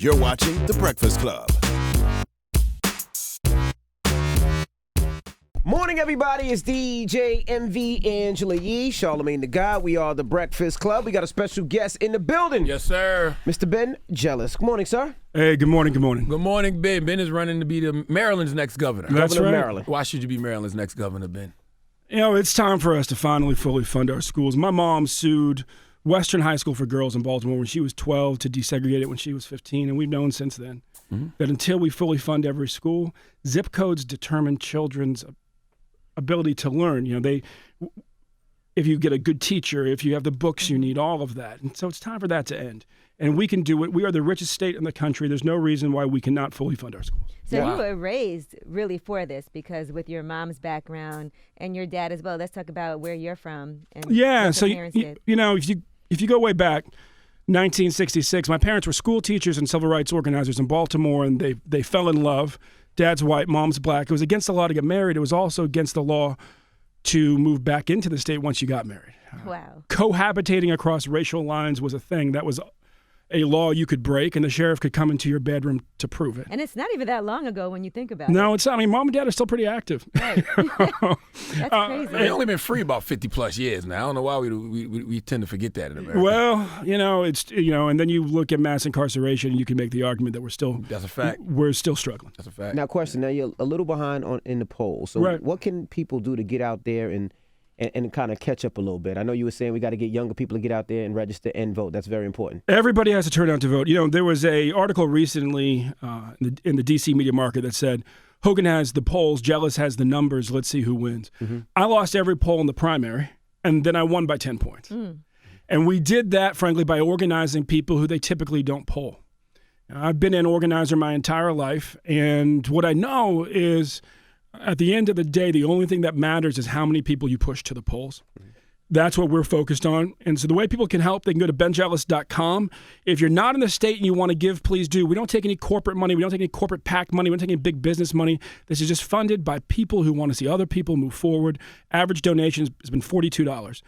You're watching The Breakfast Club. Morning, everybody. It's DJ MV Angela Yee, Charlamagne the God. We are The Breakfast Club. We got a special guest in the building. Yes, sir. Mr. Ben Jealous. Good morning, sir. Hey, good morning, good morning. Good morning, Ben. Ben is running to be Maryland's next governor. That's Governor of right. Maryland. Why should you be Maryland's next governor, Ben? You know, it's time for us to finally fully fund our schools. My mom sued Western High School for Girls in Baltimore when she was 12 to desegregate it when she was 15, and we've known since then that until we fully fund every school, zip codes determine children's ability to learn. You know, if you get a good teacher, if you have the books you need, all of that. And so it's time for that to end. And we can do it. We are the richest state in the country. There's no reason why we cannot fully fund our schools. So you were raised really for this, because with your mom's background and your dad as well. Let's talk about where you're from. And Yeah, what so your parents did. you know, if you go way back, 1966, my parents were school teachers and civil rights organizers in Baltimore, and they fell in love. Dad's white, mom's black. It was against the law to get married. It was also against the law to move back into the state once you got married. Wow. Cohabitating across racial lines was a thing. That was a law you could break, and the sheriff could come into your bedroom to prove it. And it's not even that long ago when you think about it. No, it's not. I mean, mom and dad are still pretty active. Right. That's crazy. They've only been free about 50-plus years now. I don't know why we tend to forget that in America. Well, you know, and then you look at mass incarceration, and you can make the argument that That's a fact. we're still struggling. That's a fact. Now, question. Now, you're a little behind in the polls. So Right. what can people do to get out there and kind of catch up a little bit? I know you were saying we got to get younger people to get out there and register and vote. That's very important. Everybody has to turn out to vote. You know, there was a article recently in the D.C. media market that said, Hogan has the polls, Jealous has the numbers, let's see who wins. I lost every poll in the primary, and then I won by 10 points. And we did that, frankly, by organizing people who they typically don't poll. I've been an organizer my entire life, and what I know is at the end of the day, the only thing that matters is how many people you push to the polls. That's what we're focused on. And so the way people can help, they can go to benjealous.com. If you're not in the state and you want to give, please do. We don't take any corporate money. We don't take any corporate PAC money. We don't take any big business money. This is just funded by people who want to see other people move forward. Average donation has been $42.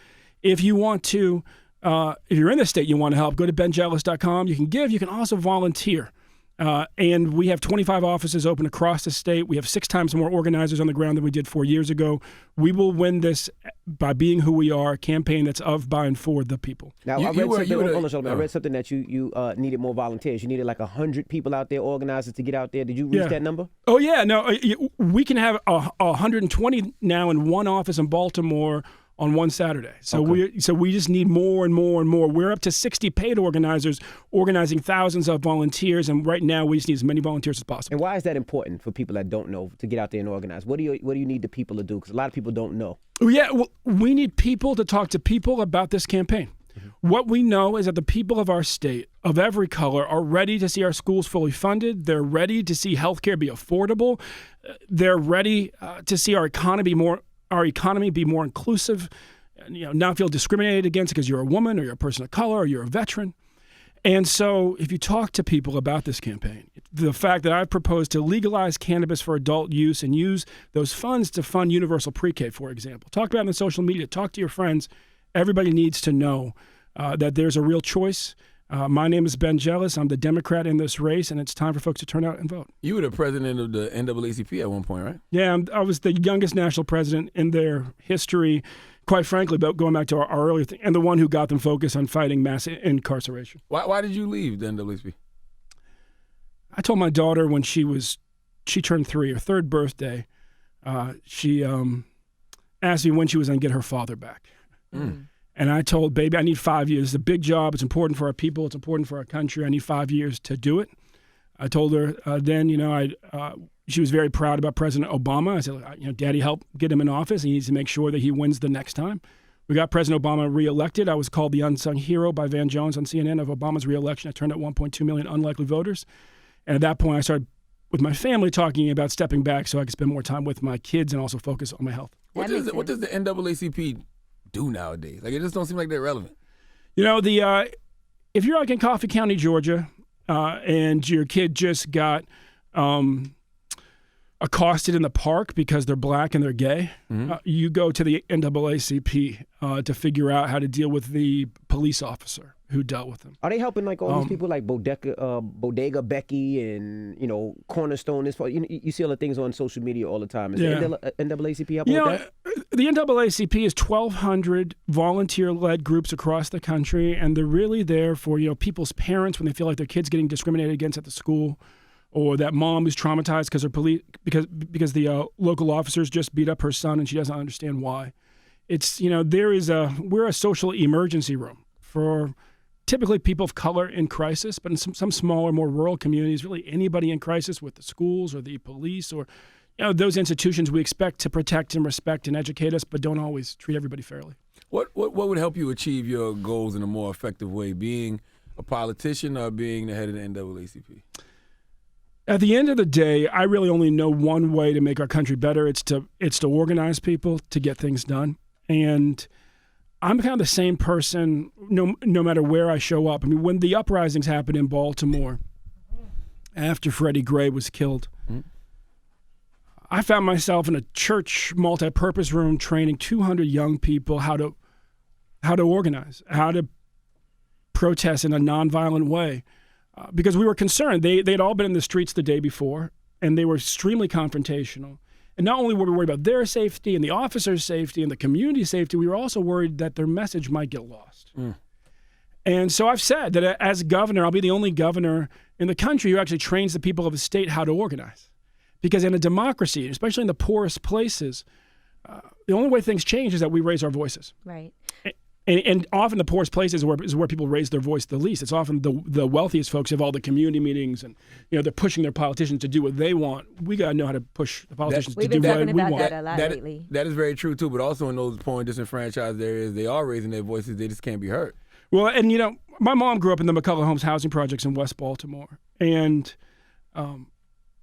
If you want to, if you're in the state, you want to help, go to benjealous.com. You can give. You can also volunteer. And we have 25 offices open across the state. We have 6 times more organizers on the ground than we did 4 years ago. We will win this by being who we are, a campaign that's of, by, and for the people. Now, I read something that you needed more volunteers. You needed like 100 people out there, organizers, to get out there. Did you reach that number? Oh, yeah. No, we can have 120 now in one office in Baltimore on one Saturday. So we just need more and more and more. We're up to 60 paid organizers organizing thousands of volunteers, and right now we just need as many volunteers as possible. And why is that important for people that don't know to get out there and organize? What do you need the people to do? Because a lot of people don't know. Yeah, well, we need people to talk to people about this campaign. What we know is that the people of our state, of every color, are ready to see our schools fully funded. They're ready to see healthcare be affordable. They're ready to see our economy be more inclusive, not feel discriminated against because you're a woman or you're a person of color or you're a veteran. And so if you talk to people about this campaign, the fact that I've proposed to legalize cannabis for adult use and use those funds to fund universal pre-K, for example. Talk about it on the social media. Talk to your friends. Everybody needs to know that there's a real choice. My name is Ben Jealous. I'm the Democrat in this race, and it's time for folks to turn out and vote. You were the president of the NAACP at one point, right? Yeah, I was the youngest national president in their history, quite frankly, but going back to our earlier thing, and the one who got them focused on fighting mass incarceration. Why did you leave the NAACP? I told my daughter when she turned 3, her 3rd birthday, she asked me when she was going to get her father back. And I told, baby, I need 5 years. It's a big job. It's important for our people. It's important for our country. I need 5 years to do it. I told her then, she was very proud about President Obama. I said, Daddy helped get him in office. He needs to make sure that he wins the next time. We got President Obama reelected. I was called the unsung hero by Van Jones on CNN of Obama's reelection. I turned out 1.2 million unlikely voters. And at that point, I started with my family talking about stepping back so I could spend more time with my kids and also focus on my health. What does the NAACP do nowadays? Like, it just don't seem like they're relevant. If you're like in Coffee County, Georgia, and your kid just got accosted in the park because they're black and they're gay, you go to the NAACP to figure out how to deal with the police officer who dealt with them. Are they helping like all these people like Bodega Becky and Cornerstone? You see all the things on social media all the time. Is the NAACP helping with that? The NAACP is 1,200 volunteer-led groups across the country, and they're really there for people's parents when they feel like their kid's getting discriminated against at the school, or that mom who's traumatized because the local officers just beat up her son and she doesn't understand why. It's we're a social emergency room for typically people of color in crisis, but in some smaller, more rural communities, really anybody in crisis with the schools or the police or those institutions we expect to protect and respect and educate us, but don't always treat everybody fairly. What would help you achieve your goals in a more effective way, being a politician or being the head of the NAACP? At the end of the day, I really only know one way to make our country better. It's to organize people to get things done. And I'm kind of the same person no matter where I show up. I mean, when the uprisings happened in Baltimore after Freddie Gray was killed, I found myself in a church multi-purpose room training 200 young people how to organize, how to protest in a nonviolent way. Because we were concerned. They'd all been in the streets the day before, and they were extremely confrontational. And not only were we worried about their safety and the officers' safety and the community's safety, we were also worried that their message might get lost. And so I've said that as governor, I'll be the only governor in the country who actually trains the people of the state how to organize. Because in a democracy, especially in the poorest places, the only way things change is that we raise our voices. Right. And often the poorest places is where people raise their voice the least. It's often the wealthiest folks have all the community meetings, and they're pushing their politicians to do what they want. We got to know how to push the politicians to do what we want. We've been talking about that a lot lately. That is very true too. But also in those poor and disenfranchised areas, they are raising their voices. They just can't be heard. Well, and my mom grew up in the McCullough Homes housing projects in West Baltimore, and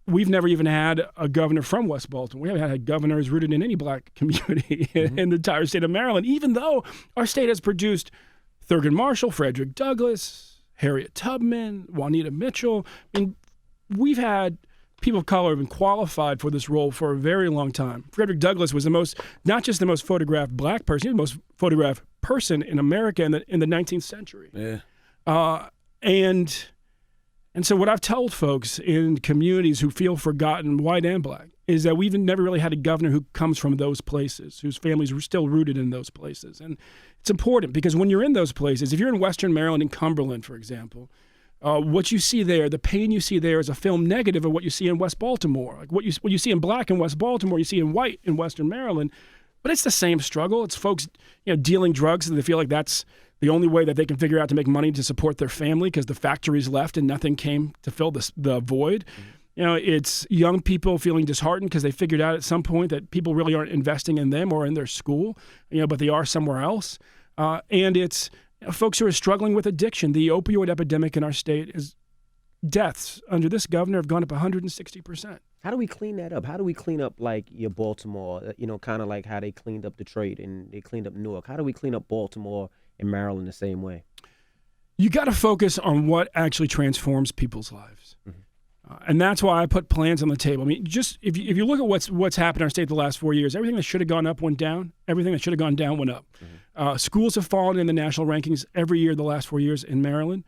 we've never even had a governor from West Baltimore. We haven't had governors rooted in any black community in the entire state of Maryland, even though our state has produced Thurgood Marshall, Frederick Douglass, Harriet Tubman, Juanita Mitchell. I mean, we've had people of color have been qualified for this role for a very long time. Frederick Douglass was not just the most photographed black person, he was the most photographed person in America in the 19th century. Yeah. And so what I've told folks in communities who feel forgotten, white and black, is that we've never really had a governor who comes from those places, whose families were still rooted in those places. And it's important because when you're in those places, if you're in Western Maryland, in Cumberland, for example, what you see there, the pain you see there is a film negative of what you see in West Baltimore. Like what you see in black in West Baltimore, you see in white in Western Maryland. But it's the same struggle. It's folks dealing drugs and they feel like that's the only way that they can figure out to make money to support their family because the factories left and nothing came to fill the void. It's young people feeling disheartened because they figured out at some point that people really aren't investing in them or in their school, but they are somewhere else. And it's folks who are struggling with addiction. The opioid epidemic in our state is deaths under this governor have gone up 160%. How do we clean that up? How do we clean up like your Baltimore, kind of like how they cleaned up Detroit and they cleaned up Newark? How do we clean up Baltimore and Maryland the same way? You got to focus on what actually transforms people's lives. And that's why I put plans on the table. I mean, just if you look at what's happened in our state the last 4 years, everything that should have gone up went down. Everything that should have gone down went up. Schools have fallen in the national rankings every year the last 4 years in Maryland.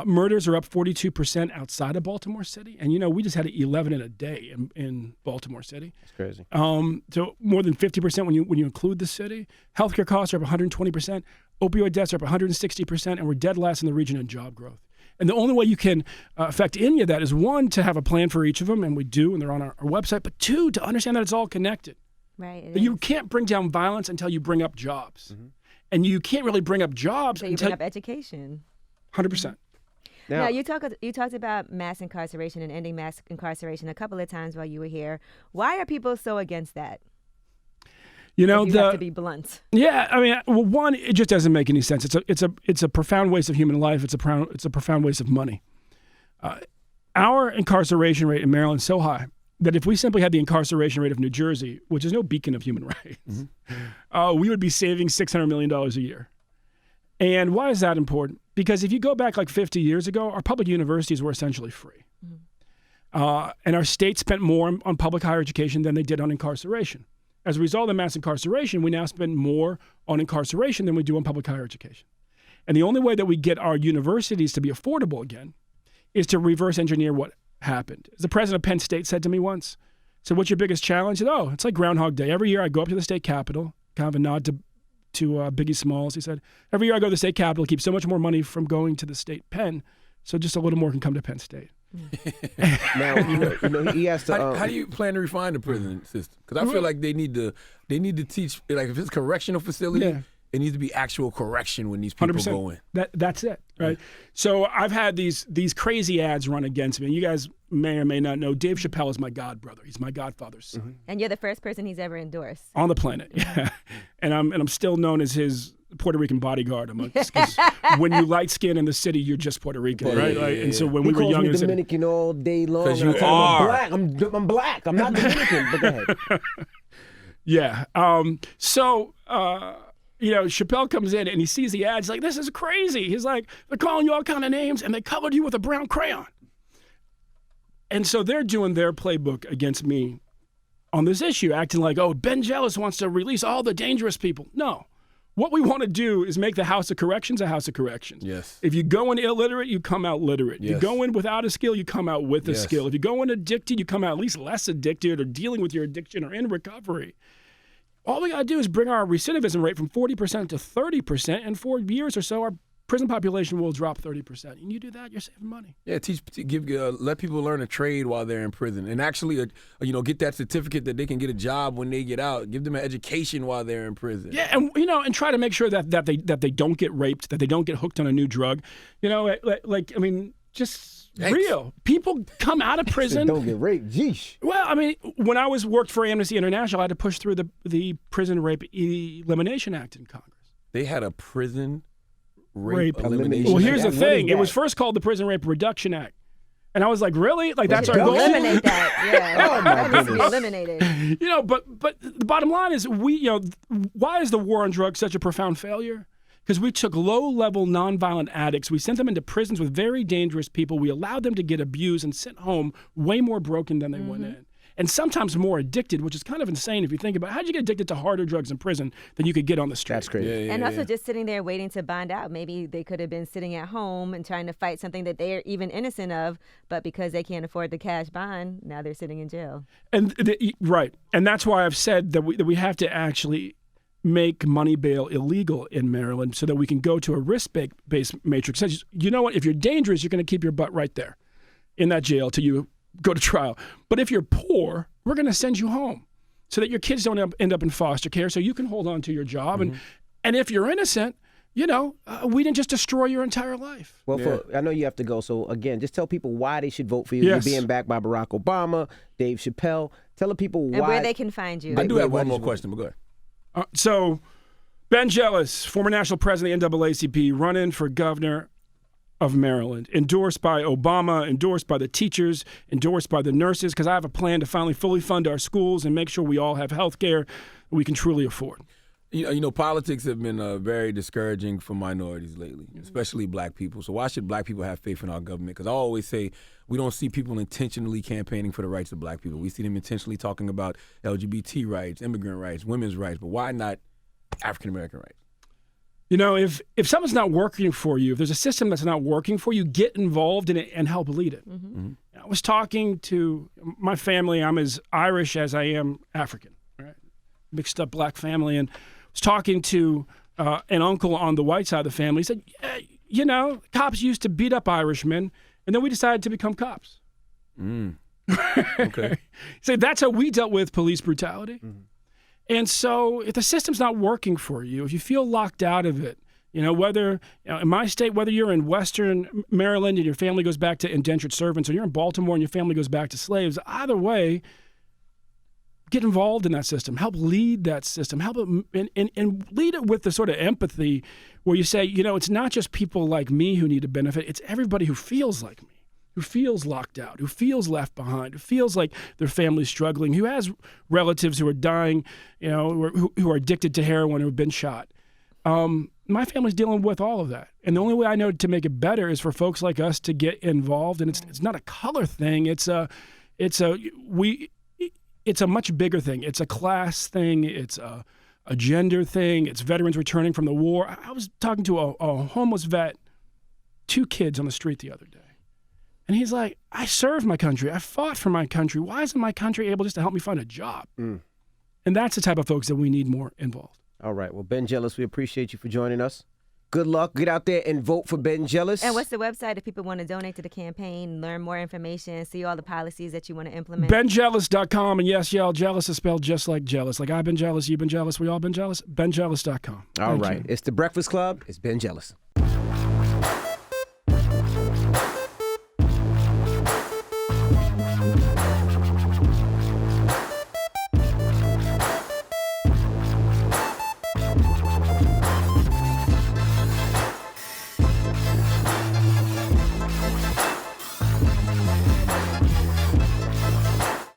Murders are up 42% outside of Baltimore City. And, we just had 11 in a day in Baltimore City. That's crazy. So more than 50% when you include the city. Healthcare costs are up 120%. Opioid deaths are up 160%. And we're dead last in the region in job growth. And the only way you can affect any of that is, one, to have a plan for each of them, and we do, and they're on our website. But two, to understand that it's all connected. Right. You can't bring down violence until you bring up jobs. And you can't really bring up jobs until you bring up education. 100%. Now, you talked about mass incarceration and ending mass incarceration a couple of times while you were here. Why are people so against that? You have to be blunt. Yeah, I mean, well, one, it just doesn't make any sense. It's a profound waste of human life. It's a profound waste of money. Our incarceration rate in Maryland is so high that if we simply had the incarceration rate of New Jersey, which is no beacon of human rights, we would be saving $600 million a year. And why is that important? Because if you go back like 50 years ago, our public universities were essentially free. And our state spent more on public higher education than they did on incarceration. As a result of mass incarceration, we now spend more on incarceration than we do on public higher education. And the only way that we get our universities to be affordable again is to reverse engineer what happened. As the president of Penn State said to me once, so what's your biggest challenge? I said, it's like Groundhog Day. Every year I go up to the state capitol, kind of a nod to Biggie Smalls. He said, every year I go to the state capitol, keep so much more money from going to the state pen, so just a little more can come to Penn State. Now, he has to. How do you plan to refine the prison system? Because I feel like they need to teach, like if it's a correctional facility, it needs to be actual correction when these people 100%. Go in. That's it, right? So I've had these crazy ads run against me. You guys may or may not know Dave Chappelle is my godbrother. He's my godfather's son. Mm-hmm. And you're the first person he's ever endorsed on the planet. Yeah, and I'm still known as his Puerto Rican bodyguard. Because when you light skin in the city, you're just Puerto Rican, right? Yeah. And so when we were young, he calls me Dominican all day long. Because you are black. I'm black. I'm not Dominican. But go ahead. Yeah. Chappelle comes in and he sees the ads like, this is crazy. He's like, they're calling you all kind of names and they colored you with a brown crayon. And so they're doing their playbook against me on this issue, acting like, Ben Jealous wants to release all the dangerous people. No. What we want to do is make the House of Corrections a House of Corrections. Yes. If you go in illiterate, you come out literate. Yes. You go in without a skill, you come out with a skill. If you go in addicted, you come out at least less addicted or dealing with your addiction or in recovery. All we got to do is bring our recidivism rate from 40% to 30%. In 4 years or so, our prison population will drop 30%. And you do that, you're saving money. Yeah, let people learn a trade while they're in prison, and actually, get that certificate that they can get a job when they get out. Give them an education while they're in prison. Yeah, and try to make sure that they don't get raped, that they don't get hooked on a new drug. Just real. People come out of prison. Don't get raped. Geesh. Well, when I worked for Amnesty International, I had to push through the Prison Rape Elimination Act in Congress. They had a prison rape elimination. Well, here's the thing. It was first called the Prison Rape Reduction Act. And I was like, really? Like, that's our goal? Eliminate that, yeah. Oh, my goodness. Eliminated. But the bottom line is why is the war on drugs such a profound failure? Because we took low-level nonviolent addicts. We sent them into prisons with very dangerous people. We allowed them to get abused and sent home way more broken than they went in. And sometimes more addicted, which is kind of insane if you think about it. How'd you get addicted to harder drugs in prison than you could get on the street? That's crazy. And also just sitting there waiting to bond out. Maybe they could have been sitting at home and trying to fight something that they're even innocent of, but because they can't afford the cash bond, now they're sitting in jail. And right. And that's why I've said that we have to actually make money bail illegal in Maryland so that we can go to a risk-based matrix. Says, you know what? If you're dangerous, you're going to keep your butt right there in that jail till you go to trial. But if you're poor, we're going to send you home so that your kids don't end up in foster care so you can hold on to your job. And if you're innocent, we didn't just destroy your entire life. Well, I know you have to go. So, again, just tell people why they should vote for you. Yes. You're being backed by Barack Obama, Dave Chappelle. Tell the people why. And where they can find you. I do have one more question, but go ahead. So, Ben Jealous, former national president of the NAACP, running for governor of Maryland, endorsed by Obama, endorsed by the teachers, endorsed by the nurses, because I have a plan to finally fully fund our schools and make sure we all have health care we can truly afford. Politics have been very discouraging for minorities lately, especially black people. So why should black people have faith in our government? Because I always say we don't see people intentionally campaigning for the rights of black people. We see them intentionally talking about LGBT rights, immigrant rights, women's rights, but why not African-American rights? If something's not working for you, if there's a system that's not working for you, get involved in it and help lead it. I was talking to my family. I'm as Irish as I am African, right? Mixed up black family. And I was talking to an uncle on the white side of the family. He said, cops used to beat up Irishmen, and then we decided to become cops. Okay. So that's how we dealt with police brutality. And so if the system's not working for you, if you feel locked out of it, whether in my state, whether you're in Western Maryland and your family goes back to indentured servants, or you're in Baltimore and your family goes back to slaves, either way, get involved in that system. Help lead that system. Help it, and lead it with the sort of empathy where you say, it's not just people like me who need to benefit. It's everybody who feels like me, who feels locked out, who feels left behind, who feels like their family's struggling, who has relatives who are dying, who are addicted to heroin, who have been shot. My family's dealing with all of that. And the only way I know to make it better is for folks like us to get involved. And it's not a color thing. It's a much bigger thing. It's a class thing. It's a a gender thing. It's veterans returning from the war. I was talking to a homeless vet, 2 kids on the street the other day. And he's like, I served my country. I fought for my country. Why isn't my country able just to help me find a job? And that's the type of folks that we need more involved. All right. Well, Ben Jealous, we appreciate you for joining us. Good luck. Get out there and vote for Ben Jealous. And what's the website if people want to donate to the campaign, learn more information, see all the policies that you want to implement? BenJealous.com. And yes, y'all, jealous is spelled just like jealous. Like I've been jealous, you've been jealous, we all been jealous. BenJealous.com. All right. It's The Breakfast Club. It's Ben Jealous.